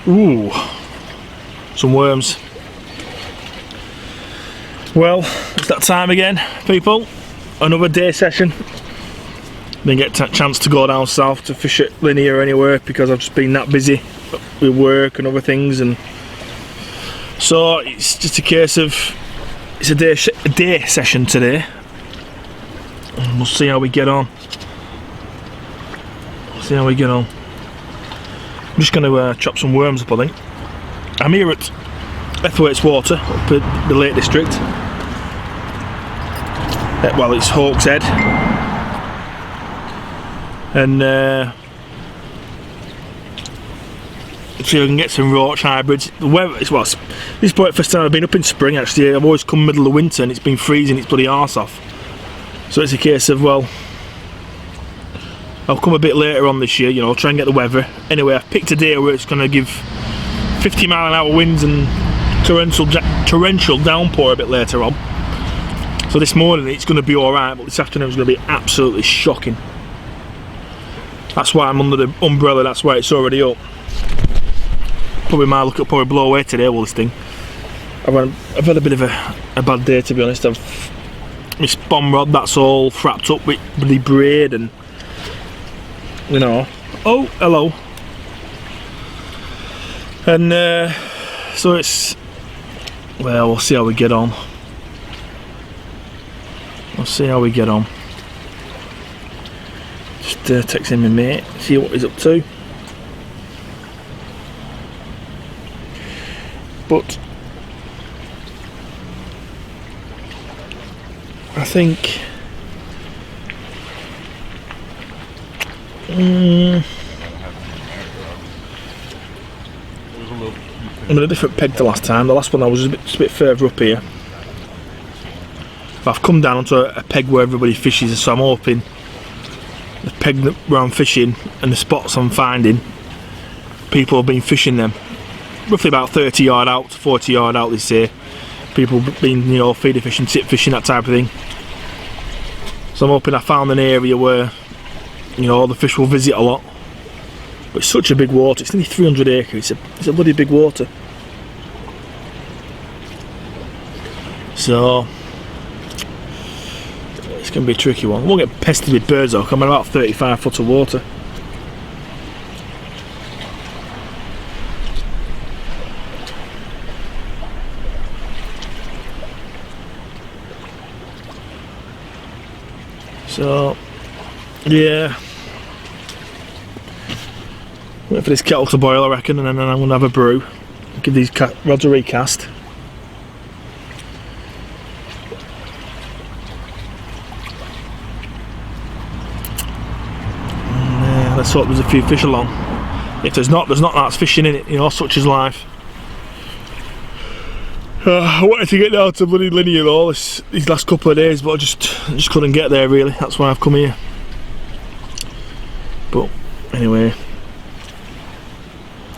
Ooh, some worms. Well, it's that time again, people. Another day session. Didn't get a chance to go down south to fish at Linear or anywhere because I've just been that busy with work and other things, and so it's just a case of it's a day session today. And we'll see how we get on. I'm just going to chop some worms up, I think. I'm here at Esthwaits Water up in the Lake District. Well, it's Hawk's Head, and see if I can get some Roach hybrids. The weather, well, this is probably the first time I've been up in spring. Actually, I've always come middle of winter and it's been freezing its bloody arse off. So it's a case of, well, I'll come a bit later on this year, you know, try and get the weather. Anyway, I've picked a day where it's going to give 50-mile-an-hour winds and torrential downpour a bit later on. So this morning it's going to be alright, but this afternoon is going to be absolutely shocking. That's why I'm under the umbrella, that's why it's already up. Probably my luck will probably blow away today, will this thing. I've had a bit of a bad day, to be honest. My bomb rod, that's all frapped up with bloody braid and, you know. Oh, hello. And so it's, well, we'll see how we get on. Just texting my mate, see what he's up to. But I think I'm in a different peg to last time. The last one I was just a bit further up here. I've come down onto a peg where everybody fishes, so I'm hoping the peg where I'm fishing and the spots I'm finding, people have been fishing them roughly about 30 yard out, 40 yard out, they say. People been, you know, feeder fishing, tip fishing, that type of thing. So I'm hoping I found an area where, you know, the fish will visit a lot. But it's such a big water, it's nearly 300 acres, it's a bloody big water. So it's going to be a tricky one. I won't get pestered with birds though, I'm at about 35 foot of water. So, yeah. Wait for this kettle to boil, I reckon, and then I'm going to have a brew. Give these rods a recast. Let's hope there's a few fish along. If there's not, that's fishing in it, you know, such is life. I wanted to get down to bloody Linear though these last couple of days, but I just couldn't get there really. That's why I've come here. But anyway,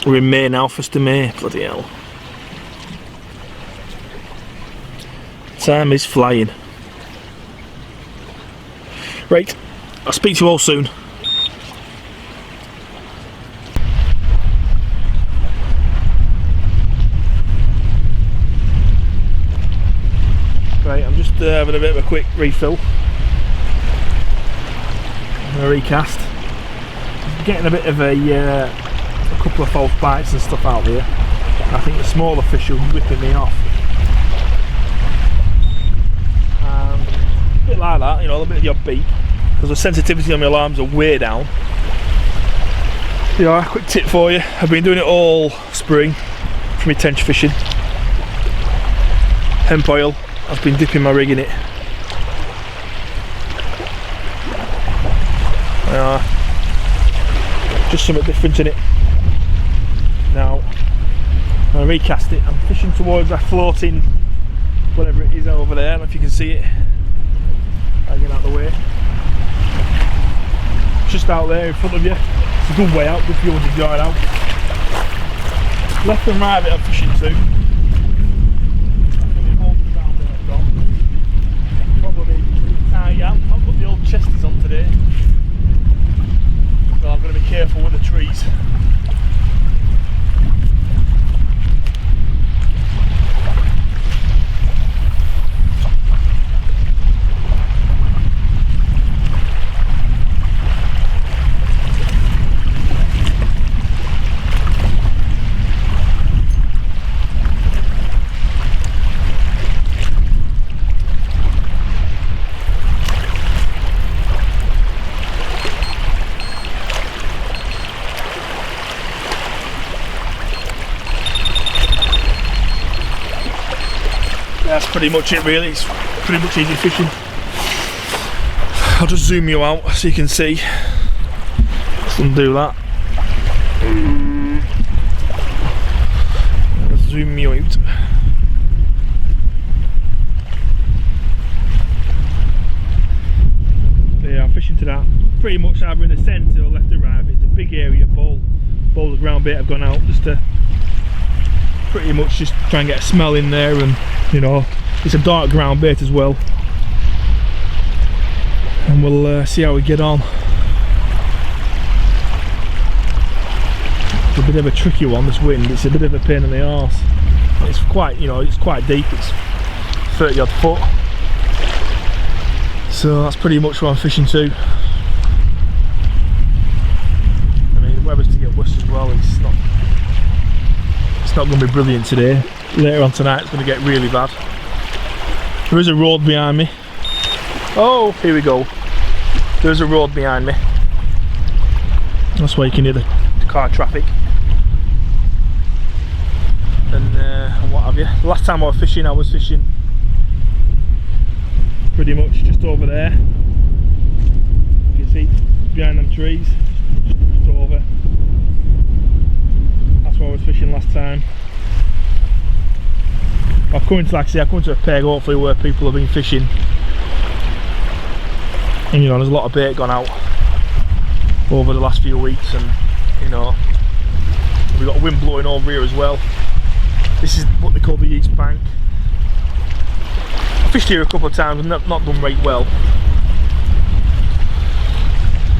we're in May now, 1st of May. Bloody hell. Time is flying. Right, I'll speak to you all soon. Right, I'm just having a bit of a quick refill. A recast. Getting a bit of a couple of false bites and stuff out there. I think the smaller fish are whipping me off. A bit like that, you know, a bit of your beak, because the sensitivity on my alarms are way down. You know, a quick tip for you. I've been doing it all spring for my tench fishing. Hemp oil. I've been dipping my rig in it. Just something different in it. Now, I'm going to recast it. I'm fishing towards that floating, whatever it is over there. I don't know if you can see it. I'll get out of the way. Just out there in front of you. It's a good way out if you want to join out. Left and right of it I'm fishing to. Probably tie out. I've got the old chesties on today. So I'm going to be careful with the trees. That's pretty much it really, it's pretty much easy fishing. I'll just zoom you out so you can see. Let's undo that. I'll zoom you out. Yeah, I'm fishing to that. Pretty much either in the centre or left or right. It's a big area, bowls of ground bait have gone out just to pretty much just try and get a smell in there, and you know, it's a dark ground bait as well. And we'll see how we get on. It's a bit of a tricky one, this wind. It's a bit of a pain in the arse. It's quite, you know, it's quite deep. It's 30 odd foot. So that's pretty much what I'm fishing to. I mean, the weather's to get worse as well. It's not going to be brilliant today. Later on tonight it's going to get really bad. There is a road behind me. Oh, here we go. There's a road behind me. That's why you can hear the car traffic. And what have you. Last time I was fishing pretty much just over there. You can see behind them trees. Just over. That's where I was fishing last time. I've come into, like I say, I've come to a peg hopefully where people have been fishing. And you know, there's a lot of bait gone out over the last few weeks, and you know, we've got wind blowing over here as well. This is what they call the East Bank. I fished here a couple of times and not done right well.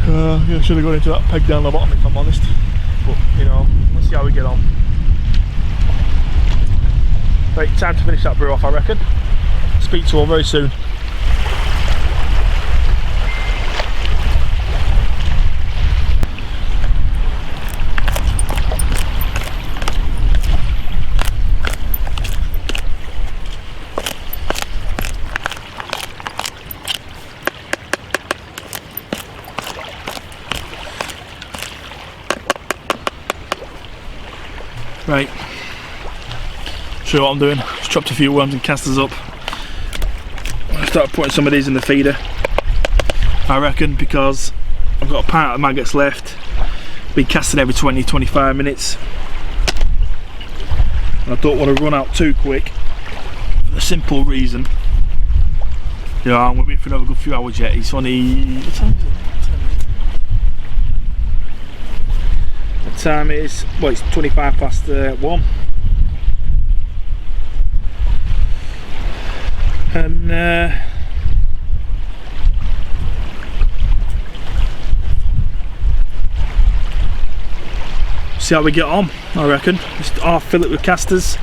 Yeah, I should have gone into that peg down the bottom if I'm honest. But you know, let's see how we get on. Right, time to finish that brew off, I reckon. Speak to her very soon. Right, show you what I'm doing. Just chopped a few worms and casters up. I started putting some of these in the feeder, I reckon, because I've got a pint of maggots left. Been casting every 20-25 minutes. And I don't want to run out too quick, for the simple reason, you know, I'm going to be for another good few hours yet. It's only, what time is it? Time is, well, it's 25 past 1, and see how we get on. I reckon just half fill it with casters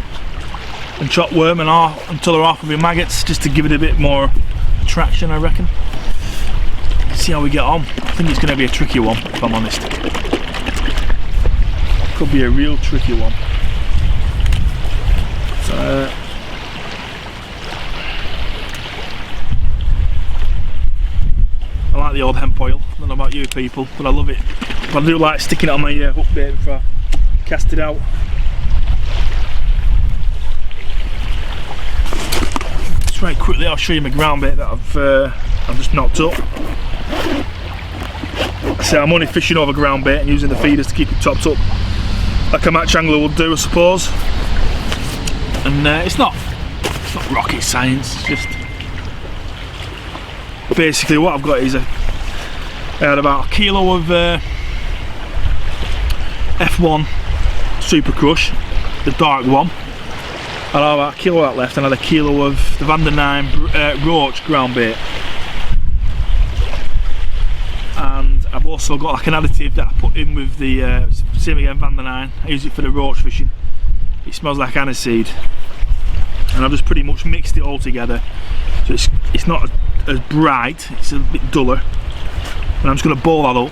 and chop worm, and until they're half with maggots, just to give it a bit more attraction, I reckon. See how we get on. I think it's going to be a tricky one, if I'm honest. Could be a real tricky one. I like the old hemp oil. I don't know about you people, but I love it. But I do like sticking it on my hook bait before I cast it out. Just very quickly, I'll show you my ground bait that I've just knocked up. So I'm only fishing over ground bait and using the feeders to keep it topped up, like a match angler would do, I suppose. And it's not rocket science. It's just basically what I've got is I had about a kilo of F1 Super Crush, the dark one. I had about a kilo of that left, and I had a kilo of the Van der Nine Roach ground bait. And I've also got like an additive that I put in with the same again, Van der Nine. I use it for the roach fishing. It smells like aniseed, and I've just pretty much mixed it all together, so it's not as bright, it's a bit duller. And I'm just going to boil that up.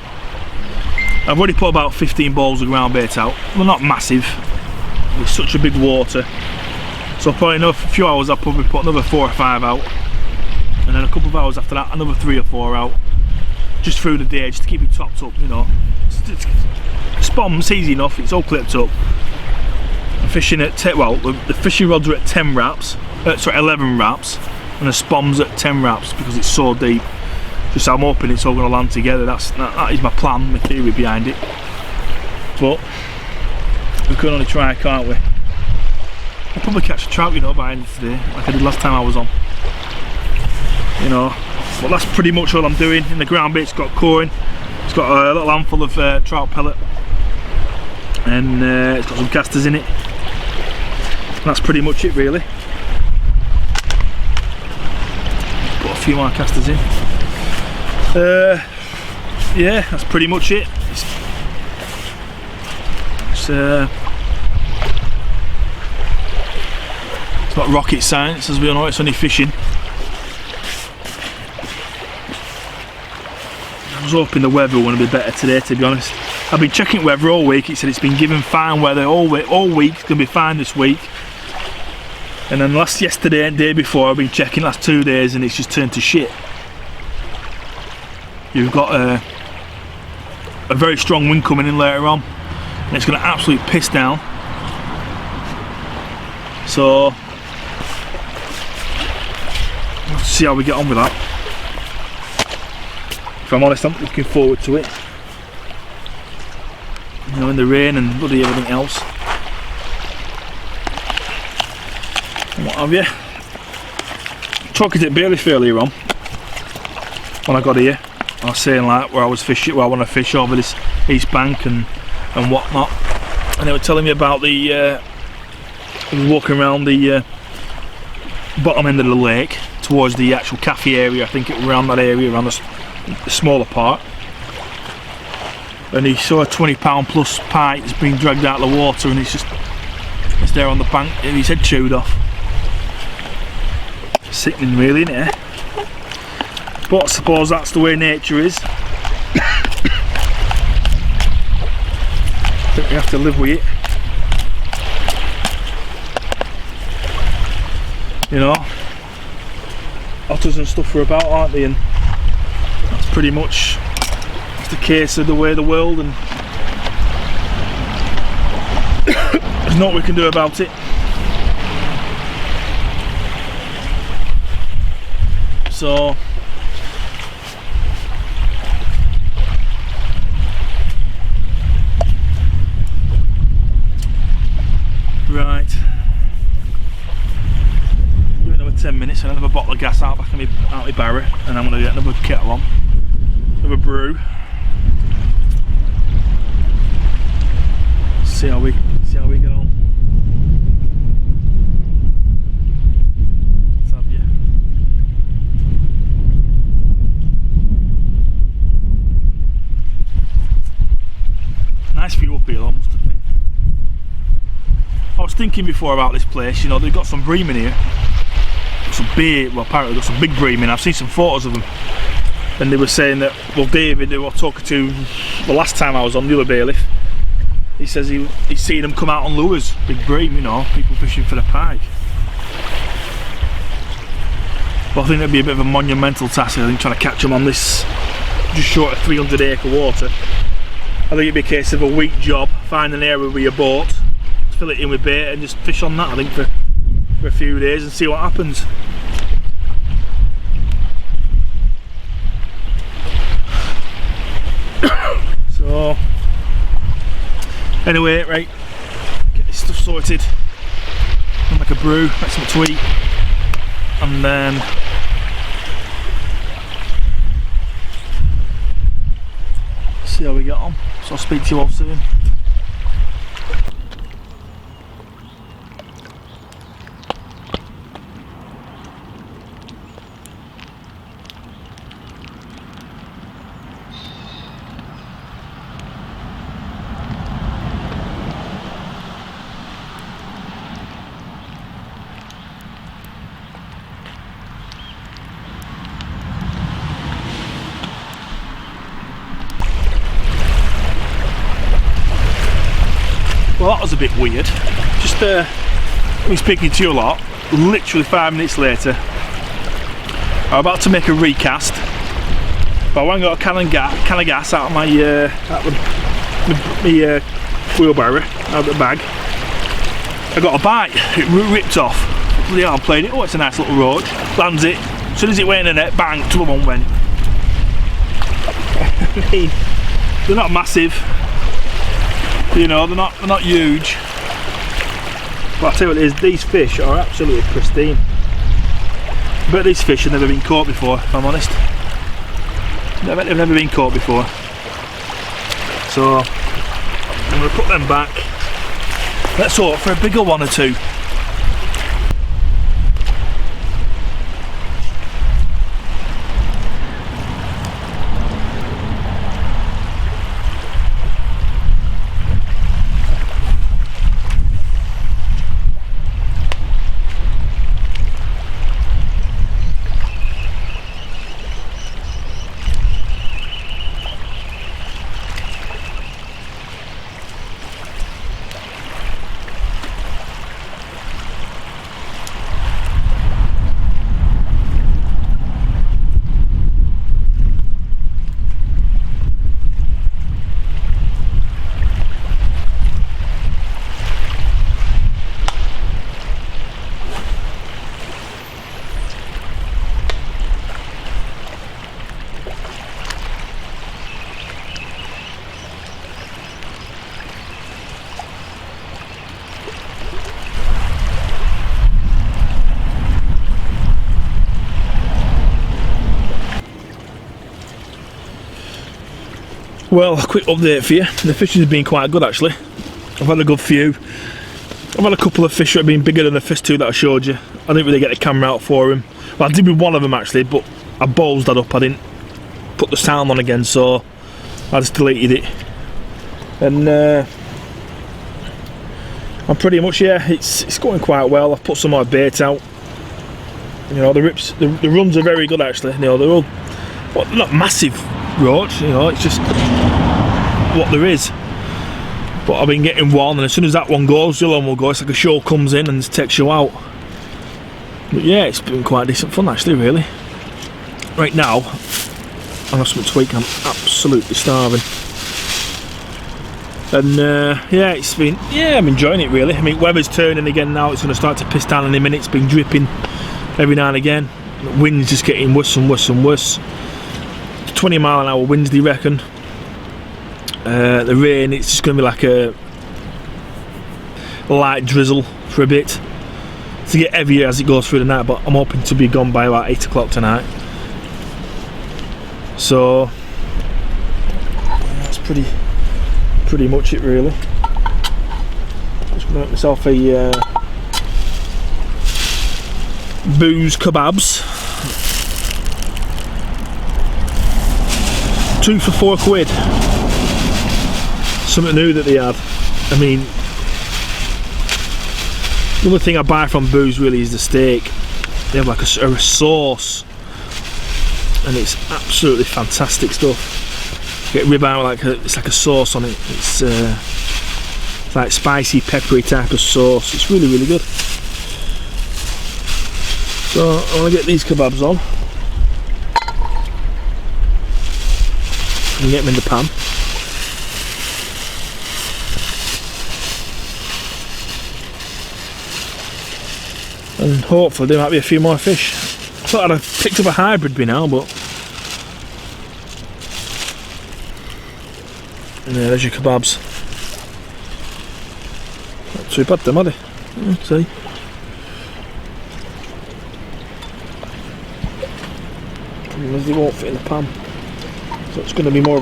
I've already put about 15 bowls of ground bait out. Well, not massive, it's such a big water, so probably in a few hours I'll probably put another 4 or 5 out, and then a couple of hours after that another 3 or 4 out, just through the day, just to keep it topped up, you know. Spom's easy enough, it's all clipped up. I'm fishing at, well, the fishing rods are at 10 wraps, sorry, 11 wraps, and the spom's at 10 wraps because it's so deep. Just I'm hoping it's all going to land together. That is my plan, my theory behind it. But we can only try, can't we? I'll probably catch a trout, you know, by end of today, like I did last time I was on. You know, but that's pretty much all I'm doing. In the ground bait, it's got coring, it's got a little handful of trout pellet, and it's got some casters in it. And that's pretty much it, really. Put a few more casters in. Yeah, that's pretty much it. It's not rocket science, as we all know. It's only fishing. I was hoping the weather was going to be better today, to be honest. I've been checking weather all week. It said it's been given fine weather all week. It's going to be fine this week. And then yesterday and day before, I've been checking last 2 days, and it's just turned to shit. You've got a very strong wind coming in later on, and it's going to absolutely piss down. So let's see how we get on with that. If I'm honest, I'm looking forward to it. You know, in the rain and bloody everything else. And what have you? Talking to Bailiff earlier on, when I got here, I was saying like where I was fishing, where I want to fish over this east bank and whatnot, and they were telling me about the walking around the bottom end of the lake towards the actual cafe area. I think it was around that area, around the smaller part, and he saw a 20-pound plus pike that's been dragged out of the water, and it's there on the bank, and his head chewed off. Sickening, really, isn't it? But I suppose that's the way nature is. I think we have to live with it. You know, otters and stuff are about, aren't they? And that's pretty much the case of the way of the world, and there's not what we can do about it. So right, do another 10 minutes and another bottle of gas out back in my barrow, and I'm going to get another kettle on, another brew. See how we get on. Let's have you. Nice view up here, I must admit. I was thinking before about this place, you know, they've got some bream in here. Some big, well, apparently they've got some big bream in. I've seen some photos of them. And they were saying that, well, David, who I was talking to the last time I was on, the other bailiff, he says he's seen them come out on lures, big bream, you know, people fishing for the pike. But I think that'd be a bit of a monumental task, I think, trying to catch them on this just short of 300-acre water. I think it'd be a case of a week job, find an area with your boat, fill it in with bait and just fish on that, I think, for a few days and see what happens. So anyway, right, get this stuff sorted, make a brew, make something to eat, and then see how we get on. So I'll speak to you all soon. Well, that was a bit weird. Just me speaking to you a lot. Literally 5 minutes later, I'm about to make a recast, but I went and got a can of gas out of my wheelbarrow, out of the bag. I got a bite. It ripped off. bloody hell, I'm playing it. Oh, it's a nice little roach. Lands it. As soon as it went in the net, bang, the other one went. I mean, they're not massive. You know, they're not huge. But I'll tell you what it is, these fish are absolutely pristine. But these fish have never been caught before, if I'm honest. They've never been caught before. So I'm going to put them back. Let's hope for a bigger one or two. Well, a quick update for you. The fishing has been quite good actually. I've had a good few. I've had a couple of fish that have been bigger than the first two that I showed you. I didn't really get the camera out for them. Well, I did with one of them actually, but I ballsed that up. I didn't put the sound on again, so I just deleted it. And I'm pretty much, yeah, it's going quite well. I've put some more bait out. You know, the runs are very good actually. You know, they're all, well, they're not massive roach, you know, it's just what there is. But I've been getting one, and as soon as that one goes, the other one will go. It's like a shoal comes in and takes you out. But yeah, it's been quite decent fun actually, really. Right now, I've got something to eat. I'm absolutely starving. And yeah, it's been, yeah, I'm enjoying it really. I mean, weather's turning again now. It's going to start to piss down in a minute. It's been dripping every now and again. The wind's just getting worse and worse and worse. 20-mile-an-hour winds, do you reckon? The rain, it's just going to be like a light drizzle for a bit. To get heavier as it goes through the night, but I'm hoping to be gone by about 8 o'clock tonight. So that's pretty much it really. Just going to make myself a booze kebabs. 2 for £4. Something new that they had. I mean, the only thing I buy from Booze really is the steak. They have like a sauce, and it's absolutely fantastic stuff. You get ribeye with it's like a sauce on it. It's like spicy, peppery type of sauce. It's really, really good. So I want to get these kebabs on and get them in the pan. And hopefully there might be a few more fish. I thought I'd have picked up a hybrid by now, but yeah, there's your kebabs. Not too bad them, are they? See? Problem is they won't fit in the pan, so it's going to be more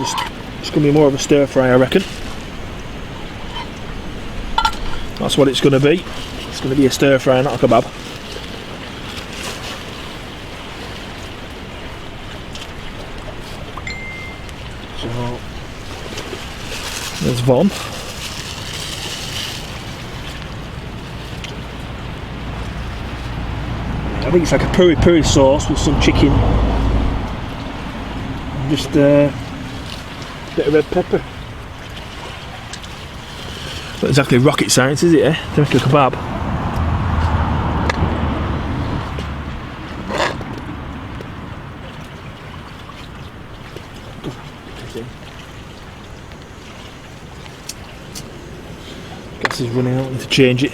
of a stir fry, I reckon. That's what it's going to be. It's going to be a stir fry, not a kebab. So there's Von. I think it's like a peri-peri sauce with some chicken, and just a bit of red pepper. Not exactly rocket science, is it, eh? To make a kebab. Gas is running out, I need to change it.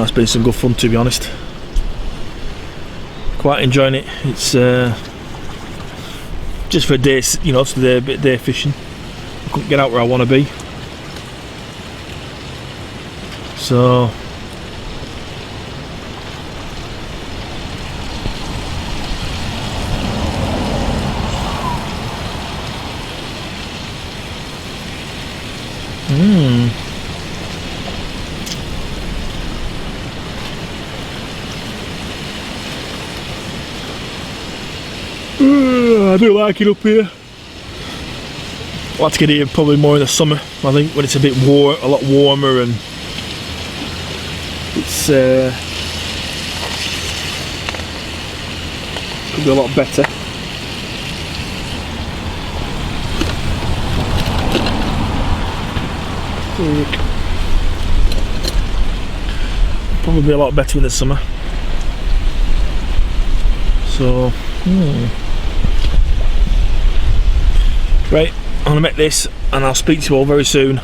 It's been some good fun, to be honest. Quite enjoying it. It's just for a day, you know, it's a bit of day fishing. I couldn't get out where I want to be, so I do like it up here. I'd like to get here probably more in the summer, I think, when it's a bit a lot warmer, and it's could be a lot better. Probably be a lot better in the summer. So right, I'm gonna make this and I'll speak to you all very soon.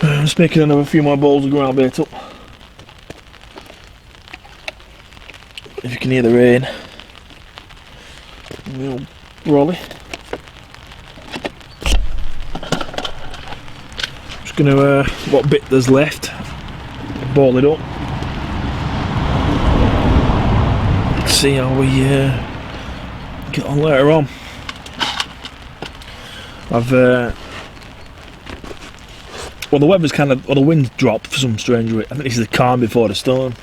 I'm just making another few more bowls of groundbait up. If you can hear the rain, we'll rolly. Just gonna what bit there's left, boil it up. See how we get on later on. Well, the weather's kind of, the wind's dropped for some strange reason. I think this is the calm before the storm.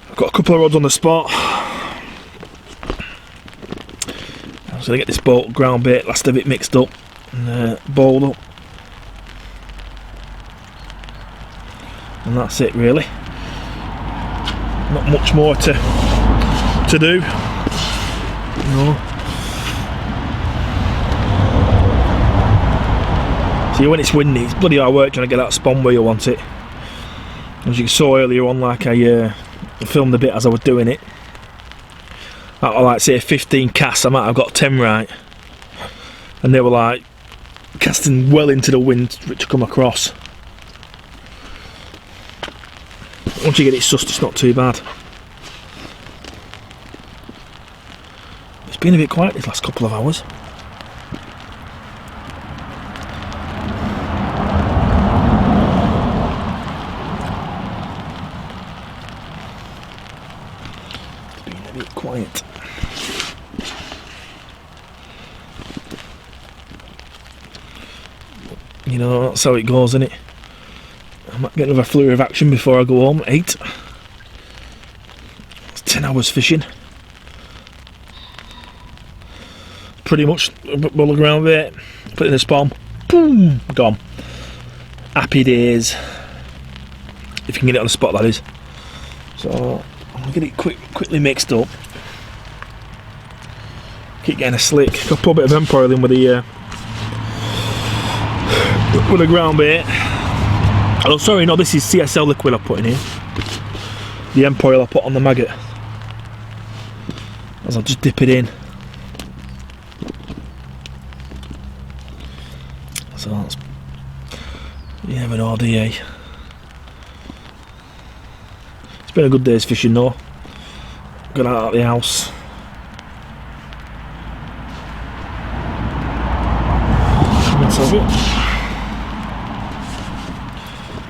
I've got a couple of rods on the spot. I'm just going to get this boat ground bait, last of it mixed up and bowled up. And that's it, really. Not much more to do. No. See, when it's windy, it's bloody hard work trying to get that spawn where you want it. As you saw earlier on, like I filmed a bit as I was doing it. Out of like say 15 casts, I might have got 10 right, and they were like casting well into the wind for it to come across. Once you get it sussed, it's not too bad. It's been a bit quiet these last couple of hours. Quiet. You know, that's how it goes, isn't it? I might get another flurry of action before I go home. 8. It's 10 hours fishing. Pretty much roll the ground bait, put it in the spawn, boom, gone. Happy days. If you can get it on the spot, that is. So I'm gonna get it quickly mixed up. Keep getting a slick. I'll put a bit of hemp oil in with the ground bait. Oh, sorry, no, this is CSL liquid I put in here. The hemp oil I put on the maggot. As I'll just dip it in. So that's, you never know, do you? It's been a good day's fishing though. Got out of the house.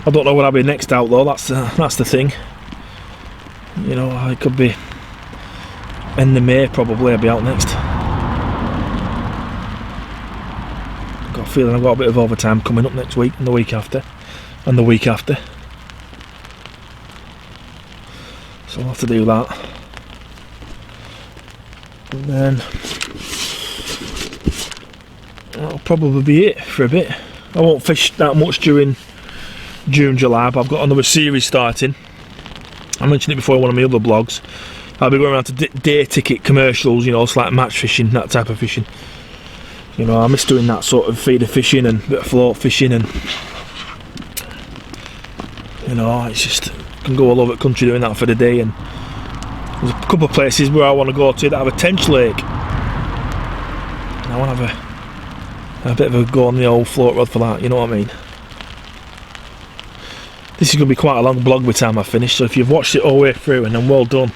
I don't know when I'll be next out though, that's the thing. You know, I could be end of May probably I'll be out next. I've got a feeling I've got a bit of overtime coming up next week and the week after. And the week after. So I'll have to do that. And then that'll probably be it for a bit. I won't fish that much during June, July, but I've got another series starting. I mentioned it before in one of my other blogs. I'll be going around to day ticket commercials, you know, it's like match fishing, that type of fishing. You know, I miss doing that sort of feeder fishing and bit of float fishing, and you know, it's just, I can go all over the country doing that for the day. And there's a couple of places where I want to go to that have a tench lake, and I want to have a bit of a go on the old float rod for that, you know what I mean. This is going to be quite a long vlog by the time I finish, so if you've watched it all the way through, and then well done.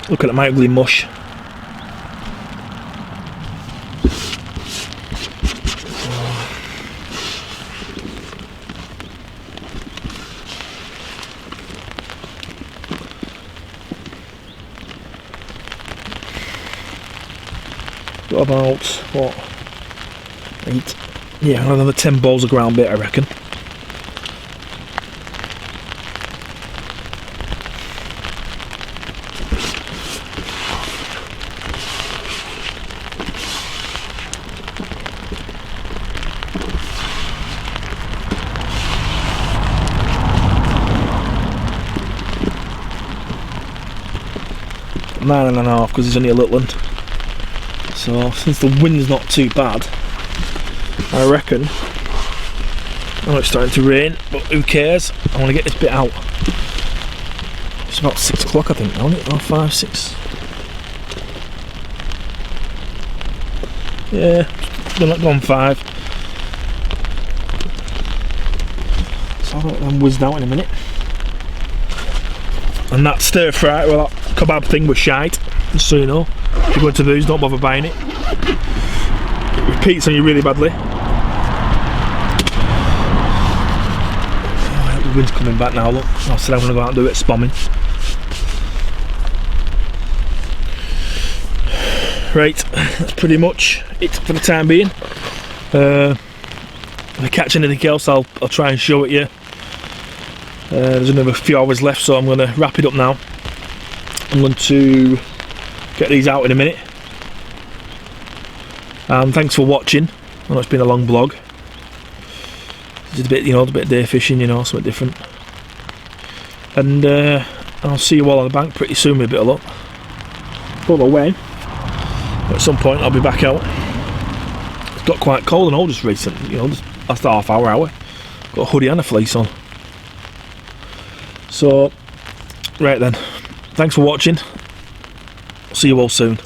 Look at my ugly mush. Got about, what, 8? Yeah, another 10 balls of ground bait, I reckon. Nine and a half, because there's only a little one. So since the wind's not too bad, I reckon, I know it's starting to rain, but who cares? I want to get this bit out. It's about 6 o'clock, I think, isn't it? Or 5, 6. Yeah, they're gone 5. So I'll let them whizzed out in a minute. And that stir fry, well, that kebab thing was shite, just so you know. If you're going to those, don't bother buying it. It repeats on you really badly. Oh, the wind's coming back now, look. I said I'm going to go out and do it, spamming. Right, that's pretty much it for the time being. If I catch anything else, I'll try and show it you. There's another few hours left, so I'm going to wrap it up now. I'm going to get these out in a minute. Thanks for watching. I know it's been a long vlog. Just a bit, you know, a bit of day fishing, you know, something different. And I'll see you all on the bank pretty soon with a bit of luck. Don't know when. But at some point I'll be back out. It's got quite cold and all just recently, you know, just last half hour. Got a hoodie and a fleece on. So, right then. Thanks for watching. See you all soon.